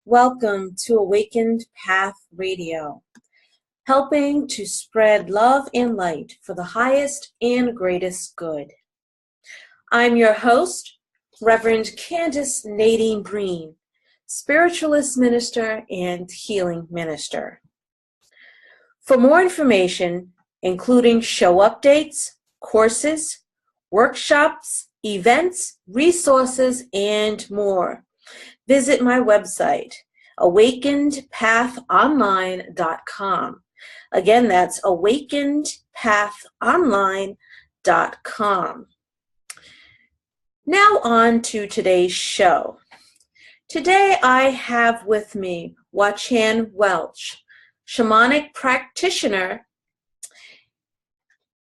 Welcome to Awakened Path Radio, helping to spread love and light for the highest and greatest good. I'm your host, Reverend Candace Nadine Breen, spiritualist minister and healing minister. For more information, including show updates, courses, workshops, events, resources, and more, visit my website, awakenedpathonline.com. Again, that's awakenedpathonline.com. Now on to today's show. Today I have with me Wachian Welch, Shamanic Practitioner,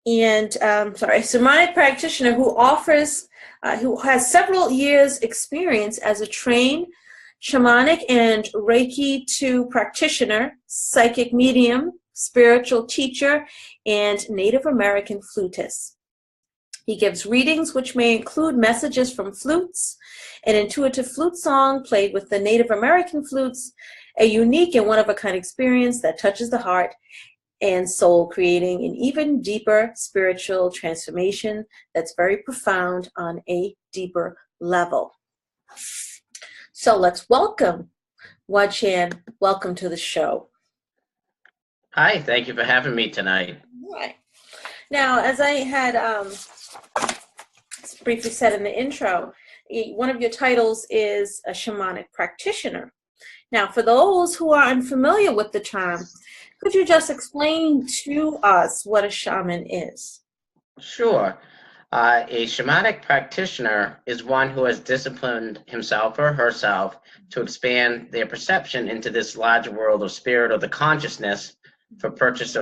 Shamanic Practitioner who has several years experience as a trained shamanic and Reiki 2 practitioner, psychic medium, spiritual teacher, and Native American flutist. He gives readings which may include messages from flutes, an intuitive flute song played with the Native American flutes, a unique and one-of-a-kind experience that touches the heart and soul, creating an even deeper spiritual transformation that's very profound on a deeper level. So let's welcome Wachian. Welcome to the show. Hi, thank you for having me tonight. All right. Now, as I had briefly said in the intro, one of your titles is a shamanic practitioner. Now, for those who are unfamiliar with the term, could you just explain to us what a shaman is? Sure. A shamanic practitioner is one who has disciplined himself or herself to expand their perception into this larger world of spirit or the consciousness for purpose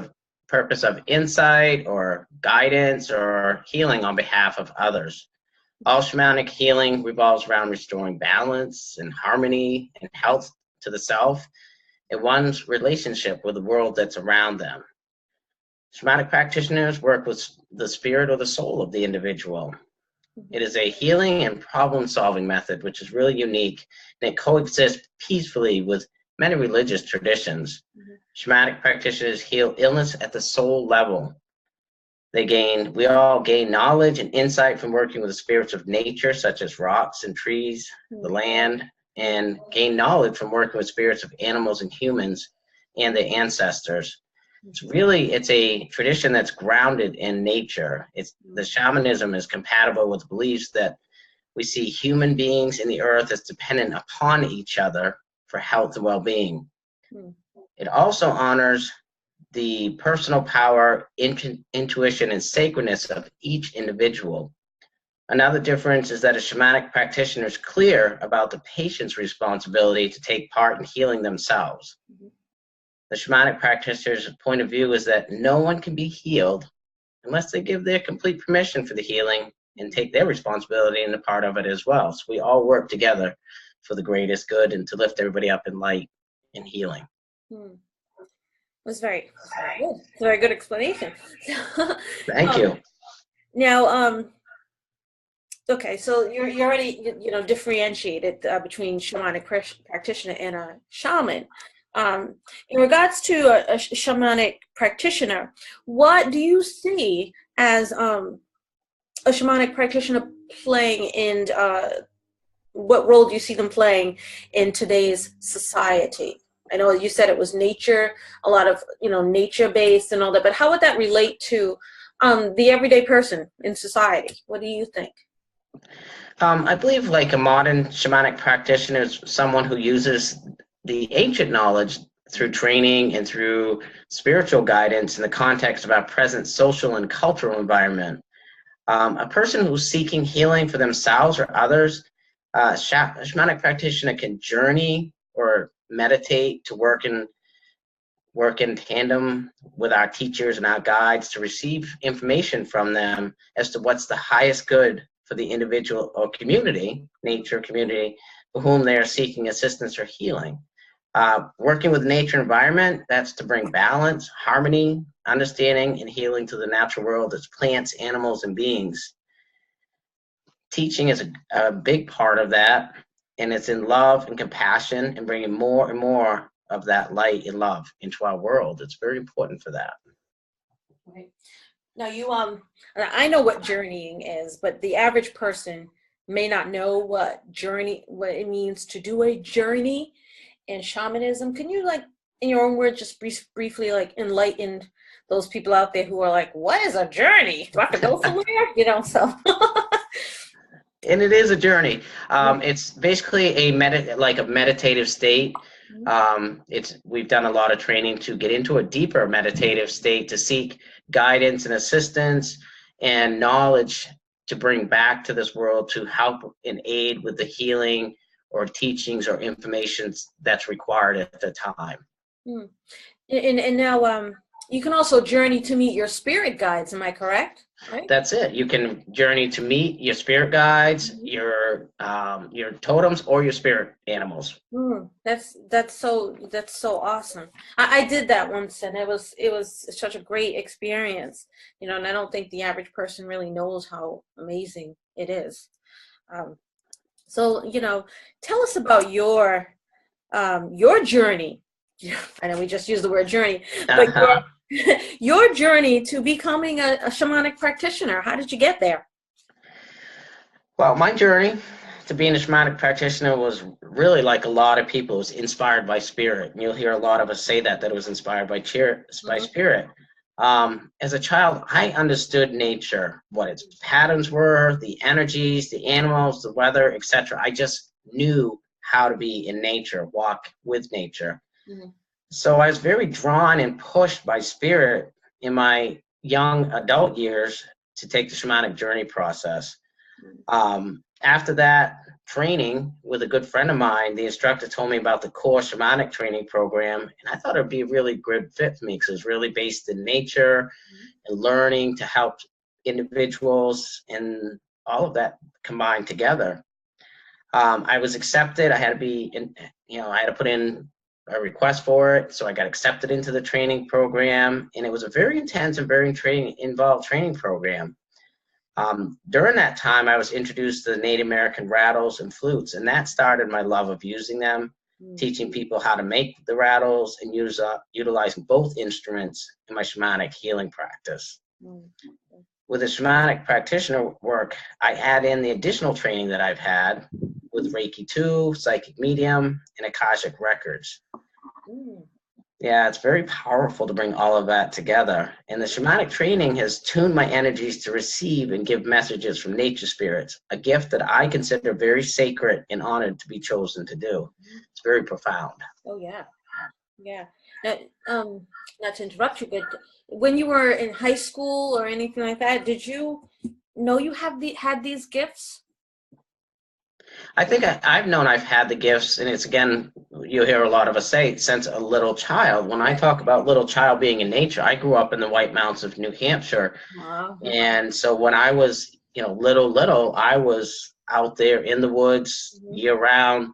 of insight or guidance or healing on behalf of others. All shamanic healing revolves around restoring balance and harmony and health to the self and one's relationship with the world that's around them. Shamanic practitioners work with the spirit or the soul of the individual. It is a healing and problem-solving method, which is really unique, and it coexists peacefully with many religious traditions. Shamanic practitioners heal illness at the soul level. We all gain knowledge and insight from working with the spirits of nature, such as rocks and trees, the land, and gain knowledge from working with spirits of animals and humans and their ancestors. It's a tradition that's grounded in nature. The shamanism is compatible with beliefs that we see human beings in the earth as dependent upon each other for health and well-being. It also honors the personal power, intuition, and sacredness of each individual. Another difference is that a shamanic practitioner is clear about the patient's responsibility to take part in healing themselves. The shamanic practitioner's point of view is that no one can be healed unless they give their complete permission for the healing and take their responsibility and a part of it as well. So we all work together for the greatest good and to lift everybody up in light and healing. It was very good. It's a very good explanation. Thank you. Now, okay, so you already differentiated between shamanic practitioner and a shaman. In regards to a shamanic practitioner, what do you see as a shamanic practitioner playing in, what role do you see them playing in today's society? I know you said it was nature, a lot of, nature-based and all that, but how would that relate to the everyday person in society? What do you think? I believe like a modern shamanic practitioner is someone who uses the ancient knowledge through training and through spiritual guidance in the context of our present social and cultural environment. A person who's seeking healing for themselves or others, a shamanic practitioner can journey or meditate to work in work in tandem with our teachers and our guides to receive information from them as to what's the highest good for the individual or community, nature community, for whom they are seeking assistance or healing. Working with nature environment, that's to bring balance, harmony, understanding, and healing to the natural world as plants, animals, and beings. Teaching is a big part of that, and it's in love and compassion and bringing more and more of that light and love into our world. It's very important for that. Right. Now I know what journeying is, but the average person may not know what it means to do a journey in shamanism. Can you, like, in your own words, just briefly, like, enlighten those people out there who are like, what is a journey? Do I have to go somewhere? So. And it is a journey. It's basically a meditative state. We've done a lot of training to get into a deeper meditative state to seek guidance and assistance and knowledge to bring back to this world to help and aid with the healing or teachings or information that's required at the time. And now you can also journey to meet your spirit guides, am I correct? Right? That's it. You can journey to meet your spirit guides, your totems, or your spirit animals. That's so awesome. I did that once, and it was such a great experience. And I don't think the average person really knows how amazing it is. So tell us about your journey. I know we just used the word journey, but your journey to becoming a shamanic practitioner. How did you get there? Well, my journey to being a shamanic practitioner was really, like a lot of people, was inspired by spirit. And you'll hear a lot of us say that it was inspired by spirit. As a child, I understood nature, what its patterns were, the energies, the animals, the weather, etc. I just knew how to be in nature, walk with nature. So I was very drawn and pushed by spirit in my young adult years to take the shamanic journey process. After that training with a good friend of mine, the instructor told me about the core shamanic training program, and I thought it would be a really good fit for me because it's really based in nature and learning to help individuals and all of that combined together. I was accepted. I had to put in a request for it, so I got accepted into the training program, and it was a very intense and very involved training program. During that time, I was introduced to the Native American rattles and flutes, and that started my love of using them, teaching people how to make the rattles and utilizing both instruments in my shamanic healing practice. With the shamanic practitioner work, I add in the additional training that I've had with Reiki 2, psychic medium, and Akashic records. Yeah, it's very powerful to bring all of that together. And the shamanic training has tuned my energies to receive and give messages from nature spirits, a gift that I consider very sacred and honored to be chosen to do. It's very profound. Oh, yeah. Yeah. Now, not to interrupt you, but when you were in high school or anything like that, did you know you had these gifts? I think I've known I've had the gifts, and it's, again, you hear a lot of us say, since a little child. When I talk about little child being in nature, I grew up in the White Mountains of New Hampshire. Wow. And so when I was, little, I was out there in the woods year round,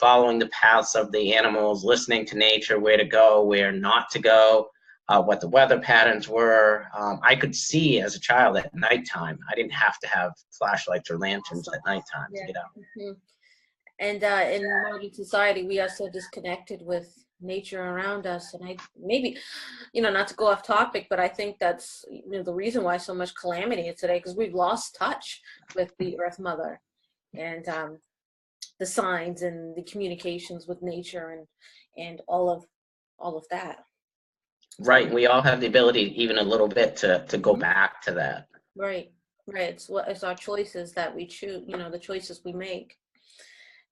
following the paths of the animals, listening to nature, where to go, where not to go, what the weather patterns were. I could see as a child at nighttime. I didn't have to have flashlights or lanterns at nighttime to get out. And in modern society, we are so disconnected with nature around us. And maybe, not to go off topic, but I think that's the reason why so much calamity is today, because we've lost touch with the Earth Mother and the signs and the communications with nature and all of that. Right. We all have the ability, even a little bit, to go back to that. Right. It's our choices that we choose, the choices we make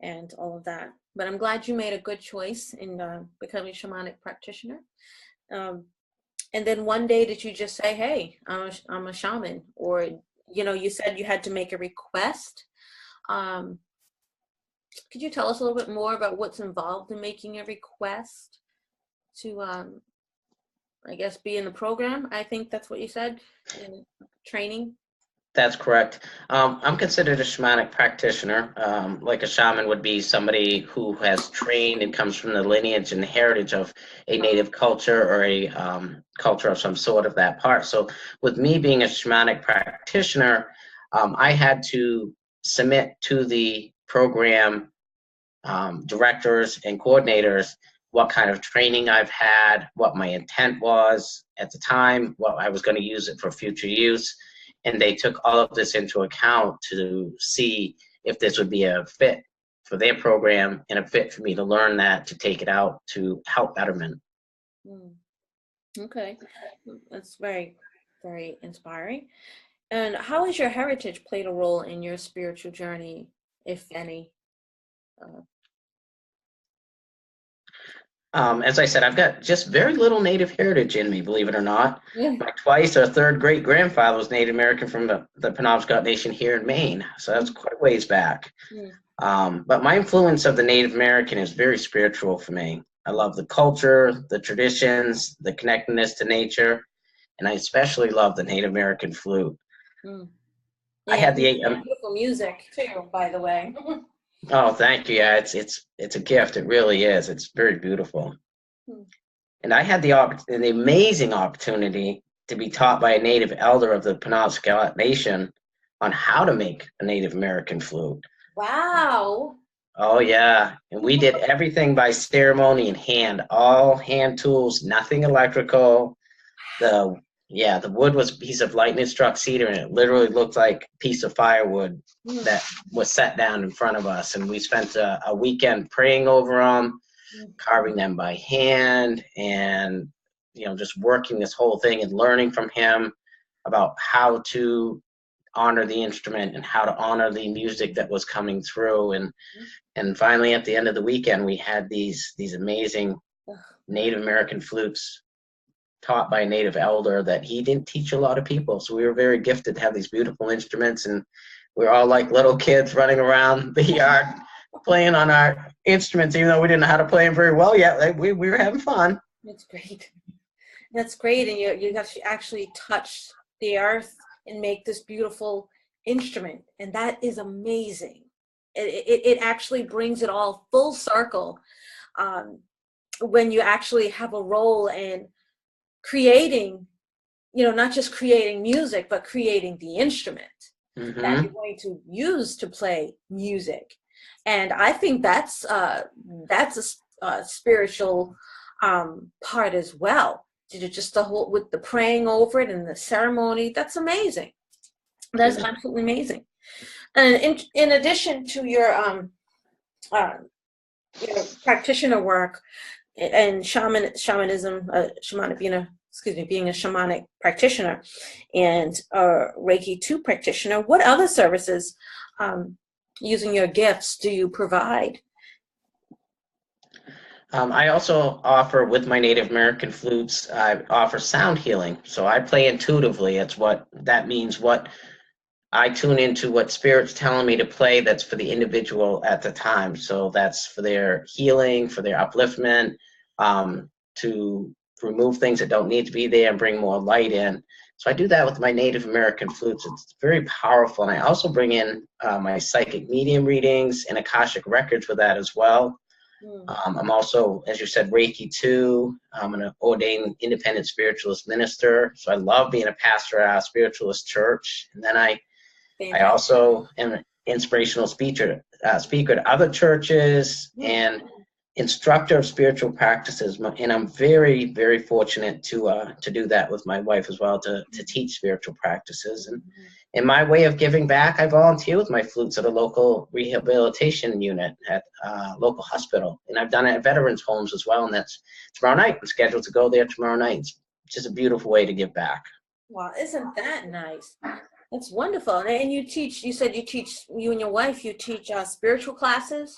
and all of that. But I'm glad you made a good choice in becoming a shamanic practitioner. And then one day, did you just say, hey, I'm a shaman? Or, you said you had to make a request. Could you tell us a little bit more about what's involved in making a request to I guess be in the program. I think that's what you said, in training. That's correct. I'm considered a shamanic practitioner. Like a shaman would be somebody who has trained and comes from the lineage and heritage of a native culture or a culture of some sort of that part. So with me being a shamanic practitioner, I had to submit to the program directors and coordinators what kind of training I've had, what my intent was at the time, what I was going to use it for future use. And they took all of this into account to see if this would be a fit for their program and a fit for me to learn that, to take it out to help betterment. Okay, that's very, very inspiring. And how has your heritage played a role in your spiritual journey, if any? As I said, I've got just very little Native heritage in me, believe it or not. Yeah. My twice or third great grandfather was Native American from the Penobscot Nation here in Maine. So that's quite a ways back. But my influence of the Native American is very spiritual for me. I love the culture, the traditions, the connectedness to nature, and I especially love the Native American flute. Yeah, I had the beautiful music too, by the way. Oh, thank you. Yeah, it's a gift. It really is. It's very beautiful. And I had the amazing opportunity to be taught by a native elder of the Penobscot Nation on how to make a Native American flute. Wow. Oh yeah, and we did everything by ceremony and hand, all hand tools, nothing electrical. The wood was a piece of lightning struck cedar, and it literally looked like a piece of firewood that was set down in front of us. And we spent a weekend praying over them, carving them by hand, and just working this whole thing and learning from him about how to honor the instrument and how to honor the music that was coming through. And finally, at the end of the weekend, we had these amazing Native American flutes taught by a native elder that he didn't teach a lot of people. So we were very gifted to have these beautiful instruments, and we were all like little kids running around the yard playing on our instruments, even though we didn't know how to play them very well yet. Like, we were having fun. That's great. That's great. And you have to actually touch the earth and make this beautiful instrument. And that is amazing. It actually brings it all full circle when you actually have a role in creating, not just creating music, but creating the instrument that you're going to use to play music. And I think that's a spiritual part as well. Just the whole, with the praying over it and the ceremony, that's amazing. That's absolutely amazing. And in addition to your practitioner work and shamanism, being a shamanic practitioner and Reiki 2 practitioner, what other services using your gifts do you provide? I also offer, with my Native American flutes, I offer sound healing. So I play intuitively. It's what that means. What I tune into what Spirit's telling me to play that's for the individual at the time. So that's for their healing, for their upliftment, to remove things that don't need to be there and bring more light in. So I do that with my Native American flutes. It's very powerful. And I also bring in my psychic medium readings and Akashic records with that as well. I'm also, as you said, Reiki 2. I'm an ordained independent spiritualist minister. So I love being a pastor at a spiritualist church. And then I also am an inspirational speaker to other churches and instructor of spiritual practices. And I'm very, very fortunate to do that with my wife as well, to teach spiritual practices. And in my way of giving back, I volunteer with my flutes at a local rehabilitation unit at a local hospital. And I've done it at veterans homes as well. And that's tomorrow night. I'm scheduled to go there tomorrow night. It's just a beautiful way to give back. Wow, isn't that nice? That's wonderful. And you said you and your wife, you teach spiritual classes?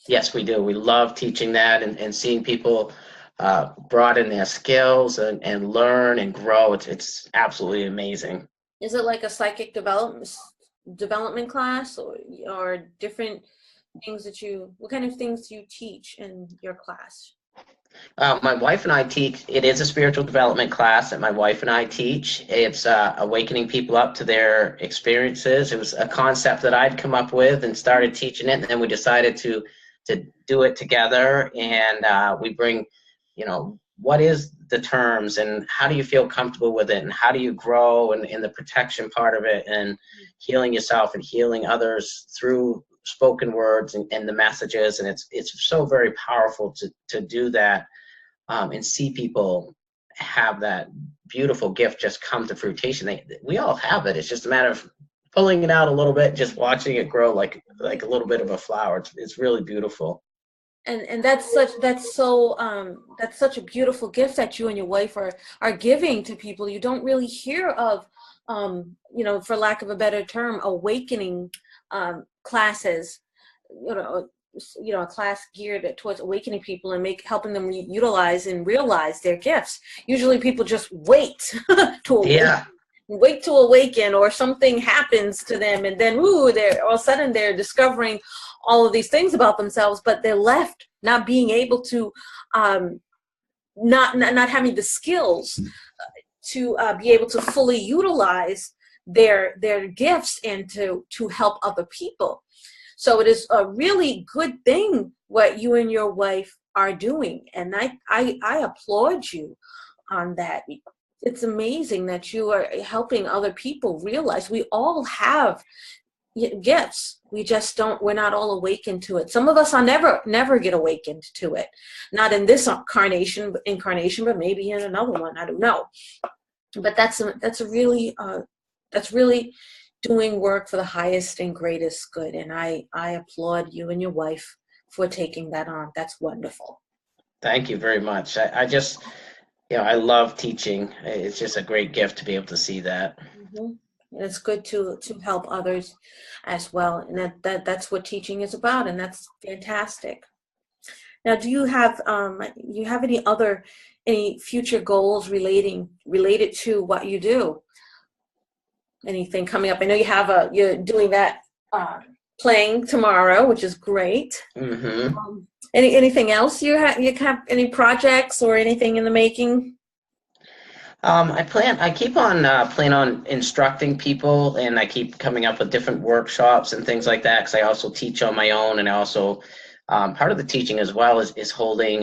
Yes, we do. We love teaching that and seeing people broaden their skills and learn and grow. It's absolutely amazing. Is it like a psychic development class or different things what kind of things do you teach in your class? My wife and I teach, it is a spiritual development class that my wife and I teach. It's awakening people up to their experiences. It was a concept that I'd come up with and started teaching it, and then we decided to do it together. And we bring, what is the terms and how do you feel comfortable with it and how do you grow and in the protection part of it and healing yourself and healing others through spoken words and the messages. And it's so very powerful to do that. And see people have that beautiful gift just come to fruition. We all have it. It's just a matter of pulling it out a little bit, just watching it grow like a little bit of a flower. It's really beautiful. And that's such a beautiful gift that you and your wife are giving to people. You don't really hear of, for lack of a better term, awakening classes. A class geared towards awakening people and helping them utilize and realize their gifts. Usually people just wait to awaken. Yeah. Wait to awaken, or something happens to them, and then they're all of a sudden they're discovering all of these things about themselves, but they're left not being able to, not having the skills to be able to fully utilize their gifts and to help other people. So it is a really good thing what you and your wife are doing, and I applaud you on that. It's amazing that you are helping other people realize we all have gifts. We're not all awakened to it. Some of us are never get awakened to it. Not in this incarnation, but maybe in another one. I don't know. But that's really doing work for the highest and greatest good. And I applaud you and your wife for taking that on. That's wonderful. Thank you very much. I just, I love teaching. It's just a great gift to be able to see that. Mm-hmm. And it's good to help others as well. And that's what teaching is about. And that's fantastic. Now, do you have any future goals related to what you do? Anything coming up? I know you're doing that playing tomorrow, which is great. Mm-hmm. Anything else you have any projects or anything in the making? I keep on plan on instructing people, and I keep coming up with different workshops and things like that, because I also teach on my own, and I also part of the teaching as well is holding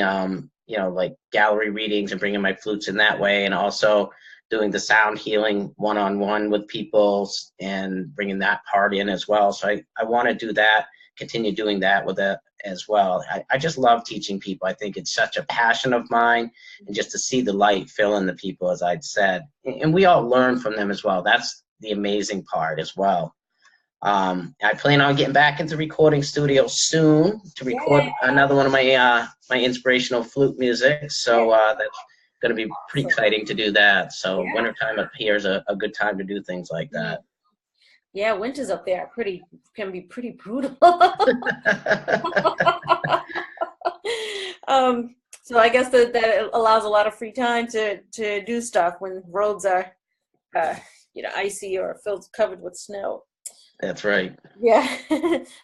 like gallery readings and bringing my flutes in that way, and also doing the sound healing one-on-one with people and bringing that part in as well. So I want to do that, continue doing that with it as well. I just love teaching people. I think it's such a passion of mine, and just to see the light fill in the people, as I'd said. And we all learn from them as well. That's the amazing part as well. I plan on getting back into recording studio soon to record another one of my inspirational flute music. So that's going to be pretty exciting to do that. So wintertime up here is a good time to do things like that. Yeah, winters up there can be pretty brutal. So I guess that allows a lot of free time to do stuff when roads are icy or covered with snow. That's right. Yeah,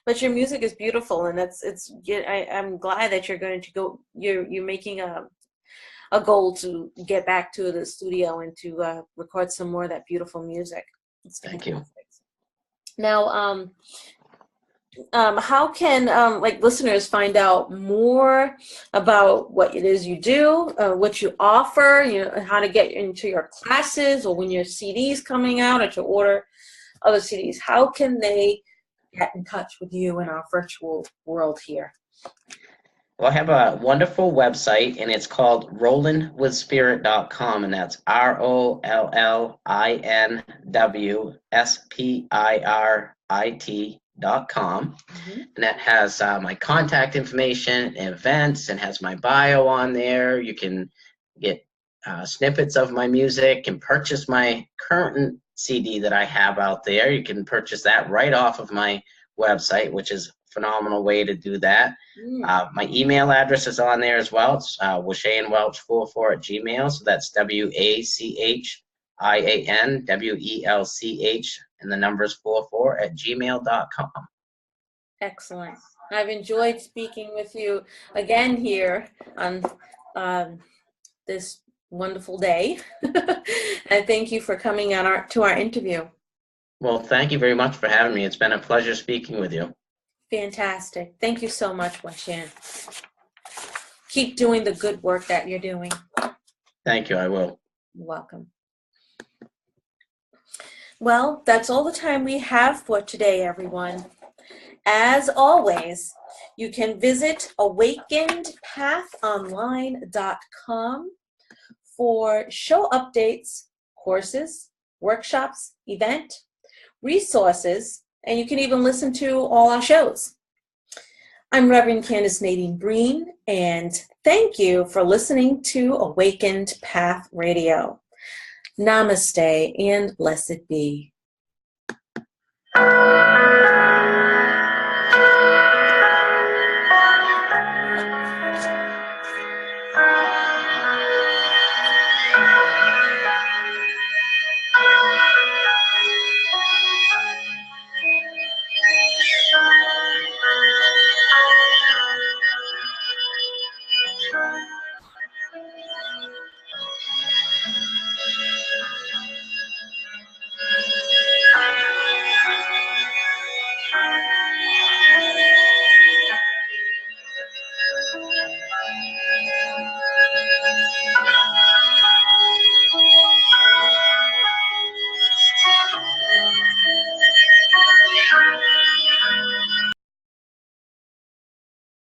but your music is beautiful, and I'm glad that you're going to go. You're making a goal to get back to the studio and to record some more of that beautiful music. Thank you. Now, how can listeners find out more about what it is you do, what you offer, how to get into your classes, or when your CD's coming out, or to order other CDs? How can they get in touch with you in our virtual world here? Well, I have a wonderful website, and it's called rollinwithspirit.com, and that's ROLLINWSPIRIT.com. Mm-hmm. And that has my contact information, events, and has my bio on there. You can get snippets of my music and purchase my current CD that I have out there. You can purchase that right off of my website, which is phenomenal way to do that. My email address is on there as well. It's Wachian Welch 44 at Gmail. So that's WACHIAN and the numbers 44 at gmail.com. Excellent. I've enjoyed speaking with you again here on this wonderful day. And thank you for coming on to our interview. Well, thank you very much for having me. It's been a pleasure speaking with you. Fantastic. Thank you so much, Wachian. Keep doing the good work that you're doing. Thank you, I will. You're welcome. Well, that's all the time we have for today, everyone. As always, you can visit awakenedpathonline.com for show updates, courses, workshops, event, resources, and you can even listen to all our shows. I'm Reverend Candace Nadine Breen, and thank you for listening to Awakened Path Radio. Namaste and blessed be.